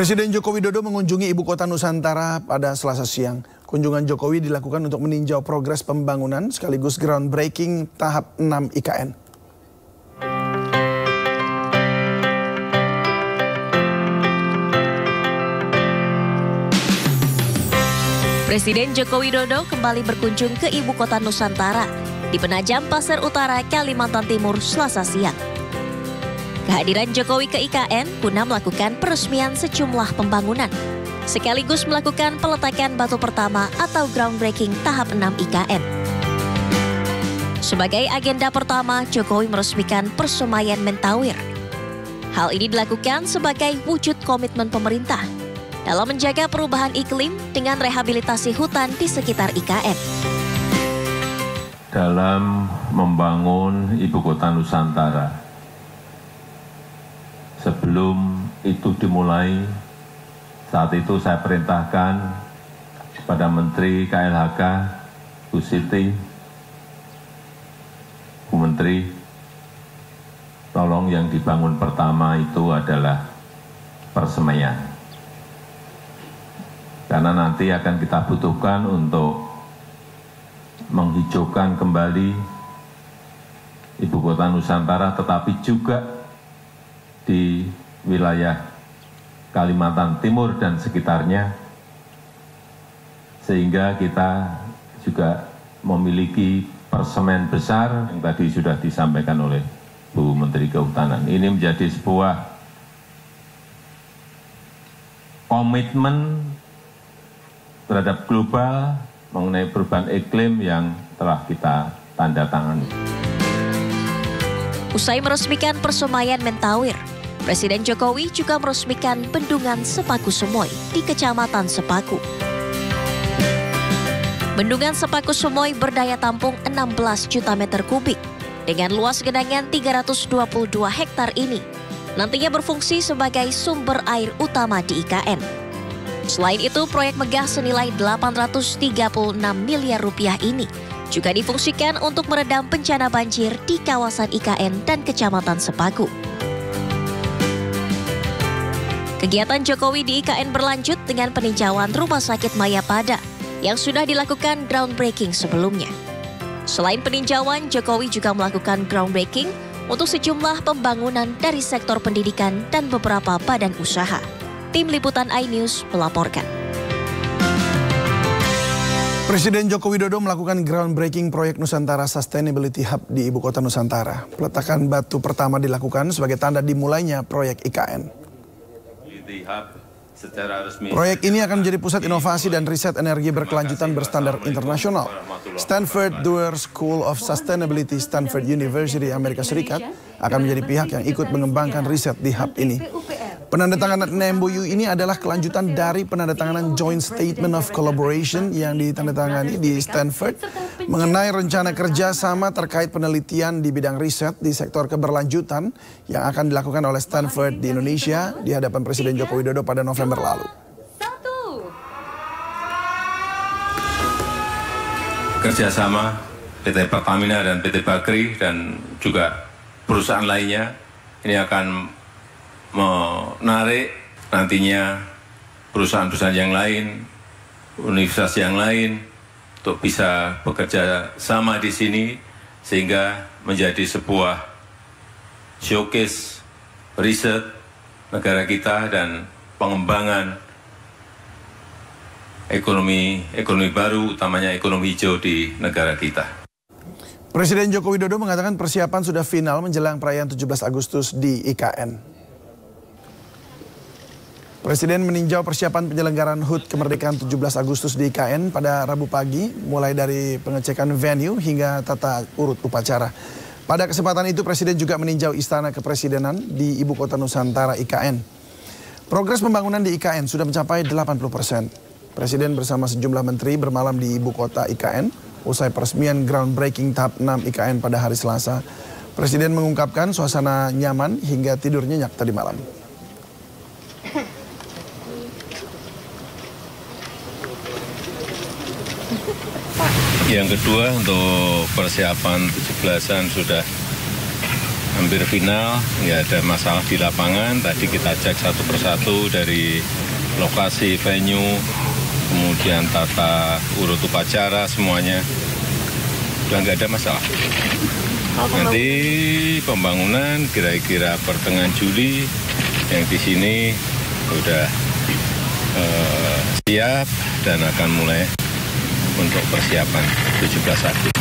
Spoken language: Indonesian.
Presiden Joko Widodo mengunjungi Ibu Kota Nusantara pada Selasa siang. Kunjungan Jokowi dilakukan untuk meninjau progres pembangunan sekaligus groundbreaking tahap 6 IKN. Presiden Joko Widodo kembali berkunjung ke Ibu Kota Nusantara di Penajam Pasir Utara, Kalimantan Timur, Selasa siang. Kehadiran Jokowi ke IKN guna melakukan peresmian sejumlah pembangunan, sekaligus melakukan peletakan batu pertama atau groundbreaking tahap 6 IKN. Sebagai agenda pertama, Jokowi meresmikan Persemaian Mentawir. Hal ini dilakukan sebagai wujud komitmen pemerintah dalam menjaga perubahan iklim dengan rehabilitasi hutan di sekitar IKN. Dalam membangun Ibu Kota Nusantara, sebelum itu dimulai, saat itu saya perintahkan kepada Menteri KLHK, Bu Siti, Bu Menteri, tolong yang dibangun pertama itu adalah persemaian. Karena nanti akan kita butuhkan untuk menghijaukan kembali Ibu Kota Nusantara, tetapi juga di wilayah Kalimantan Timur dan sekitarnya, sehingga kita juga memiliki persemen besar yang tadi sudah disampaikan oleh Bu Menteri Kehutanan. Ini menjadi sebuah komitmen terhadap global mengenai perubahan iklim yang telah kita tanda tangani. Usai meresmikan Persemaian Mentawir, Presiden Jokowi juga meresmikan Bendungan Sepaku Sumoy di Kecamatan Sepaku. Bendungan Sepaku Sumoy berdaya tampung 16 juta meter kubik dengan luas genangan 322 hektar ini nantinya berfungsi sebagai sumber air utama di IKN. Selain itu, proyek megah senilai 836 miliar rupiah ini juga difungsikan untuk meredam bencana banjir di kawasan IKN dan Kecamatan Sepaku. Kegiatan Jokowi di IKN berlanjut dengan peninjauan Rumah Sakit Mayapada yang sudah dilakukan groundbreaking sebelumnya. Selain peninjauan, Jokowi juga melakukan groundbreaking untuk sejumlah pembangunan dari sektor pendidikan dan beberapa badan usaha. Tim Liputan iNews melaporkan. Presiden Joko Widodo melakukan groundbreaking proyek Nusantara Sustainability Hub di Ibu Kota Nusantara. Peletakan batu pertama dilakukan sebagai tanda dimulainya proyek IKN. Proyek ini akan menjadi pusat inovasi dan riset energi berkelanjutan berstandar internasional. Stanford Doerr School of Sustainability Stanford University Amerika Serikat akan menjadi pihak yang ikut mengembangkan riset di hub ini. Penandatanganan MOU ini adalah kelanjutan dari penandatanganan Joint Statement of Collaboration yang ditandatangani di Stanford mengenai rencana kerjasama terkait penelitian di bidang riset di sektor keberlanjutan yang akan dilakukan oleh Stanford di Indonesia di hadapan Presiden Joko Widodo pada November lalu. Kerjasama PT Pertamina dan PT Bakri dan juga perusahaan lainnya ini akan menarik nantinya perusahaan-perusahaan yang lain, universitas yang lain untuk bisa bekerja sama di sini sehingga menjadi sebuah showcase riset negara kita dan pengembangan ekonomi baru, utamanya ekonomi hijau di negara kita. Presiden Joko Widodo mengatakan persiapan sudah final menjelang perayaan 17 Agustus di IKN. Presiden meninjau persiapan penyelenggaraan HUT Kemerdekaan 17 Agustus di IKN pada Rabu pagi, mulai dari pengecekan venue hingga tata urut upacara. Pada kesempatan itu, Presiden juga meninjau Istana Kepresidenan di Ibu Kota Nusantara IKN. Progres pembangunan di IKN sudah mencapai 80%. Presiden bersama sejumlah menteri bermalam di Ibu Kota IKN, usai peresmian groundbreaking tahap 6 IKN pada hari Selasa. Presiden mengungkapkan suasana nyaman hingga tidur nyenyak tadi malam. Yang kedua, untuk persiapan 17-an sudah hampir final, nggak ada masalah di lapangan. Tadi kita cek satu persatu dari lokasi venue, kemudian tata urut upacara semuanya, sudah nggak ada masalah. Nanti pembangunan kira-kira pertengahan Juli yang di sini sudah siap dan akan mulai untuk persiapan 17 Agustus.